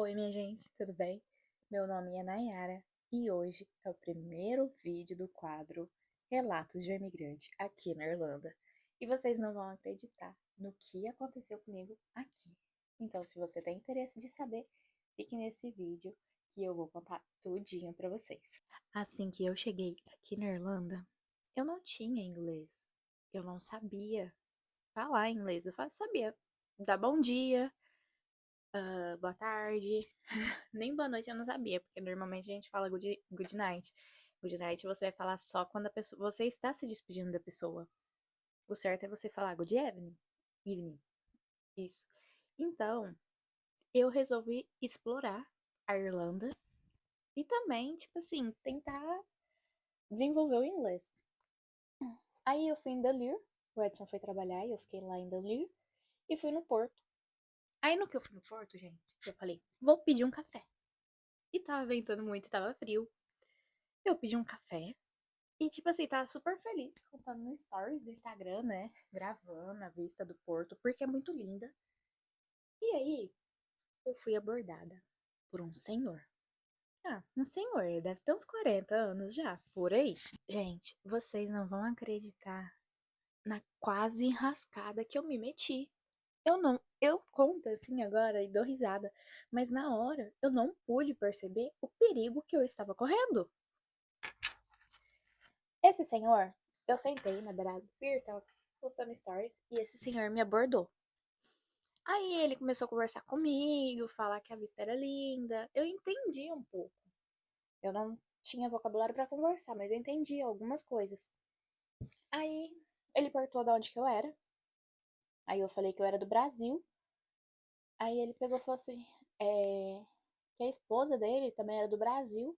Oi, minha gente, tudo bem? Meu nome é Nayara e hoje é o primeiro vídeo do quadro Relatos de um Imigrante aqui na Irlanda. E vocês não vão acreditar no que aconteceu comigo aqui. Então, se você tem interesse de saber, fique nesse vídeo que eu vou contar tudinho pra vocês. Assim que eu cheguei aqui na Irlanda, eu não tinha inglês. Eu não sabia falar inglês. Eu sabia dar bom dia, boa tarde. Nem boa noite eu não sabia, porque normalmente a gente fala good night. Good night você vai falar só quando a pessoa, você está se despedindo da pessoa. O certo é você falar good evening. Evening. Isso. Então, eu resolvi explorar a Irlanda e também, tipo assim, tentar desenvolver o inglês. Aí eu fui em Dalier, o Edson foi trabalhar e eu fiquei lá em Dalier e fui no Porto. Aí no que eu fui no Porto, gente, eu falei, vou pedir um café. E tava ventando muito, tava frio. Eu pedi um café. E, tipo assim, tava super feliz contando no stories do Instagram, né? Gravando a vista do Porto, porque é muito linda. E aí, eu fui abordada por um senhor. Ah, um senhor, ele deve ter uns 40 anos já, por aí. Gente, vocês não vão acreditar na quase enrascada que eu me meti. Eu conto assim agora e dou risada, mas na hora eu não pude perceber o perigo que eu estava correndo. Esse senhor, eu sentei na beirada do pier, tava postando stories, e esse senhor me abordou. Aí ele começou a conversar comigo, falar que a vista era linda. Eu entendi um pouco. Eu não tinha vocabulário pra conversar, mas eu entendi algumas coisas. Aí ele perguntou de onde que eu era. Aí eu falei que eu era do Brasil. Aí ele pegou e falou assim, que a esposa dele também era do Brasil,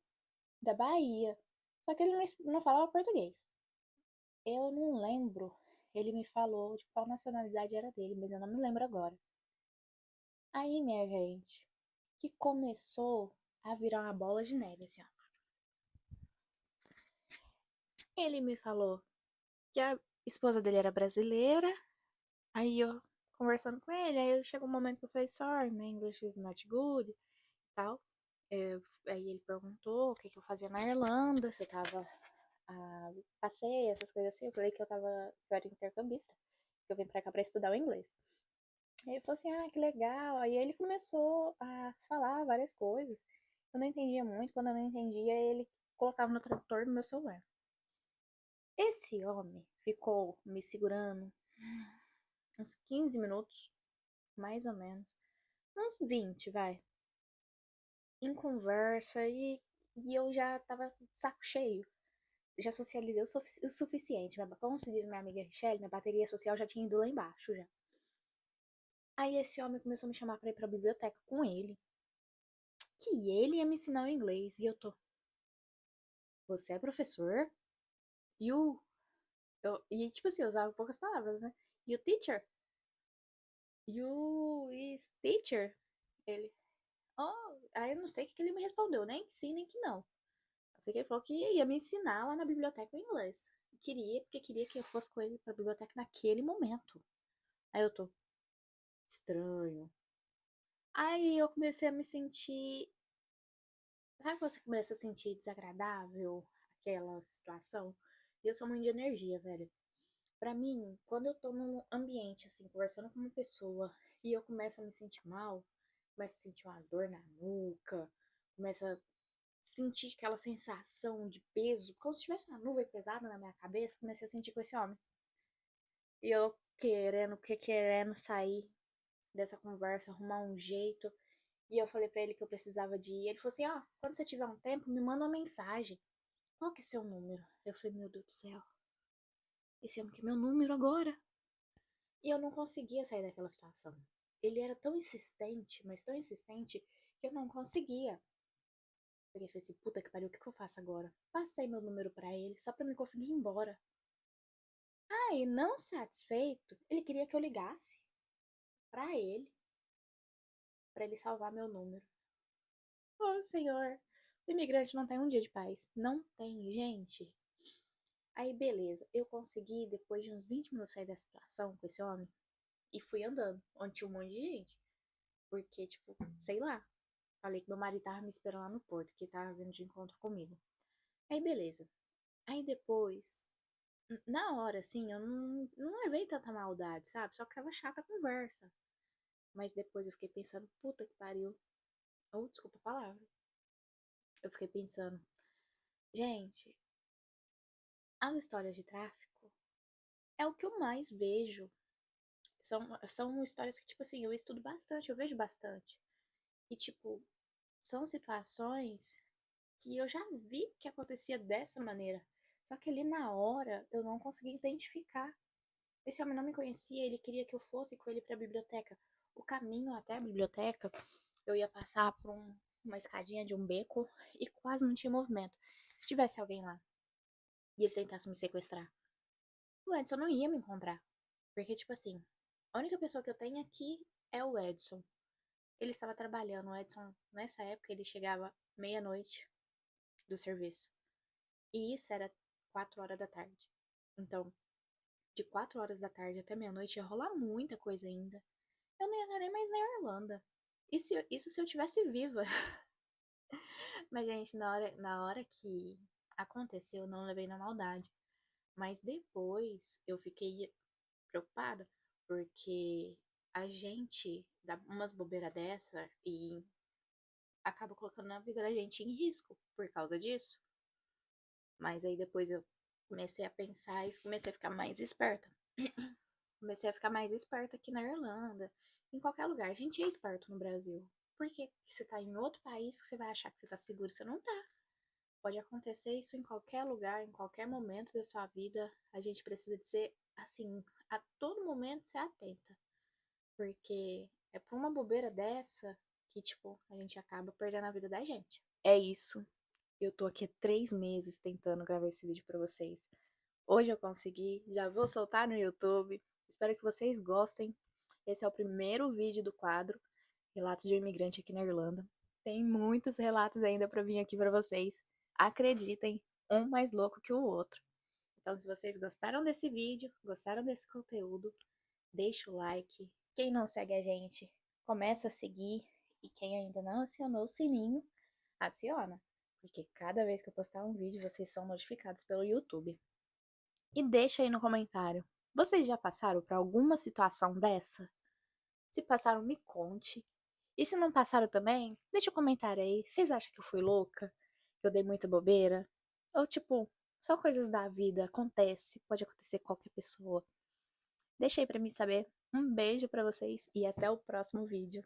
da Bahia. Só que ele não falava português. Eu não lembro. Ele me falou de qual nacionalidade era dele, mas eu não me lembro agora. Aí, minha gente, que começou a virar uma bola de neve, assim, ó. Ele me falou que a esposa dele era brasileira. Aí eu conversando com ele, aí chegou um momento que eu falei, sorry, my English is not good e tal. Aí ele perguntou o que, que eu fazia na Irlanda, se eu tava passeio, essas coisas assim. Eu falei que que eu era intercambista, que eu vim pra cá pra estudar o inglês. Aí ele falou assim, ah, que legal. Aí ele começou a falar várias coisas. Eu não entendia muito, quando eu não entendia, ele colocava no tradutor do meu celular. Esse homem ficou me segurando uns 15 minutos, mais ou menos. Uns 20, vai. Em conversa e eu já tava de saco cheio. Já socializei o suficiente. Como se diz minha amiga Richelle, minha bateria social já tinha ido lá embaixo já. Aí esse homem começou a me chamar pra ir pra biblioteca com ele. Que ele ia me ensinar o inglês. E eu tô, você é professor? You? E tipo assim, eu usava poucas palavras, né? You teacher? You is teacher? Ele, oh, aí eu não sei o que ele me respondeu, nem que sim, nem que não. Eu sei que ele falou que ia me ensinar lá na biblioteca o inglês. Queria, porque queria que eu fosse com ele pra biblioteca naquele momento. Aí eu tô, estranho. Aí eu comecei a me sentir. Sabe quando você começa a sentir desagradável aquela situação? E eu sou muito de energia, velho. Pra mim, quando eu tô num ambiente, assim, conversando com uma pessoa e eu começo a me sentir mal, começo a sentir uma dor na nuca, começo a sentir aquela sensação de peso, como se tivesse uma nuvem pesada na minha cabeça, comecei a sentir com esse homem. E eu querendo sair dessa conversa, arrumar um jeito. E eu falei pra ele que eu precisava de ir. Ele falou assim: ó, quando você tiver um tempo, me manda uma mensagem. Qual que é seu número? Eu falei: meu Deus do céu, esse homem quer meu número agora. E eu não conseguia sair daquela situação. Ele era tão insistente, mas tão insistente, que eu não conseguia. Peguei e falei assim: puta que pariu, o que eu faço agora? Passei meu número pra ele, só pra me conseguir ir embora. Aí, não satisfeito, ele queria que eu ligasse pra ele salvar meu número. Oh, senhor, o imigrante não tem um dia de paz. Não tem, gente. Aí, beleza, eu consegui, depois de uns 20 minutos, sair da situação com esse homem e fui andando, onde tinha um monte de gente. Porque, tipo, sei lá, Falei que meu marido tava me esperando lá no porto, que ele tava vindo de encontro comigo. Aí, beleza. Aí depois, na hora, assim, eu não levei tanta maldade, sabe? Só que tava chata a conversa. Mas depois eu fiquei pensando, puta que pariu. Oh, desculpa a palavra. Eu fiquei pensando, gente, as histórias de tráfico é o que eu mais vejo. São histórias que, tipo assim, eu estudo bastante, eu vejo bastante. E, tipo, são situações que eu já vi que acontecia dessa maneira. Só que ali na hora eu não conseguia identificar. Esse homem não me conhecia, ele queria que eu fosse com ele para a biblioteca. O caminho até a biblioteca, eu ia passar por uma escadinha de um beco e quase não tinha movimento. Se tivesse alguém lá e ele tentasse me sequestrar, o Edson não ia me encontrar. Porque, tipo assim, a única pessoa que eu tenho aqui é o Edson. Ele estava trabalhando, o Edson, nessa época, ele chegava meia-noite do serviço. E isso era 4 horas da tarde. Então, de 4 horas da tarde até meia-noite ia rolar muita coisa ainda. Eu não ia estar nem mais na Irlanda. Isso se eu tivesse viva. Mas, gente, na hora que aconteceu, eu não levei na maldade. Mas depois eu fiquei preocupada, porque a gente dá umas bobeiras dessa e acaba colocando a vida da gente em risco por causa disso. Mas aí depois eu comecei a pensar e comecei a ficar mais esperta. Comecei a ficar mais esperta aqui na Irlanda, em qualquer lugar. A gente é esperto no Brasil. Por que você tá em outro país que você vai achar que você tá seguro? Você não tá. Pode acontecer isso em qualquer lugar, em qualquer momento da sua vida. A gente precisa de ser, assim, a todo momento ser atenta. Porque é por uma bobeira dessa que, tipo, a gente acaba perdendo a vida da gente. É isso. Eu tô aqui há 3 meses tentando gravar esse vídeo pra vocês. Hoje eu consegui, já vou soltar no YouTube. Espero que vocês gostem. Esse é o primeiro vídeo do quadro Relatos de um Imigrante aqui na Irlanda. Tem muitos relatos ainda pra vir aqui pra vocês. Acreditem, um mais louco que o outro. Então, se vocês gostaram desse vídeo, gostaram desse conteúdo, deixa o like. Quem não segue a gente, começa a seguir. E quem ainda não acionou o sininho, aciona. Porque cada vez que eu postar um vídeo, vocês são notificados pelo YouTube. E deixa aí no comentário. Vocês já passaram por alguma situação dessa? Se passaram, me conte. E se não passaram também, deixa um comentário aí. Vocês acham que eu fui louca? Que eu dei muita bobeira? Ou tipo, só coisas da vida, acontece, pode acontecer com qualquer pessoa. Deixa aí pra mim saber. Um beijo pra vocês e até o próximo vídeo.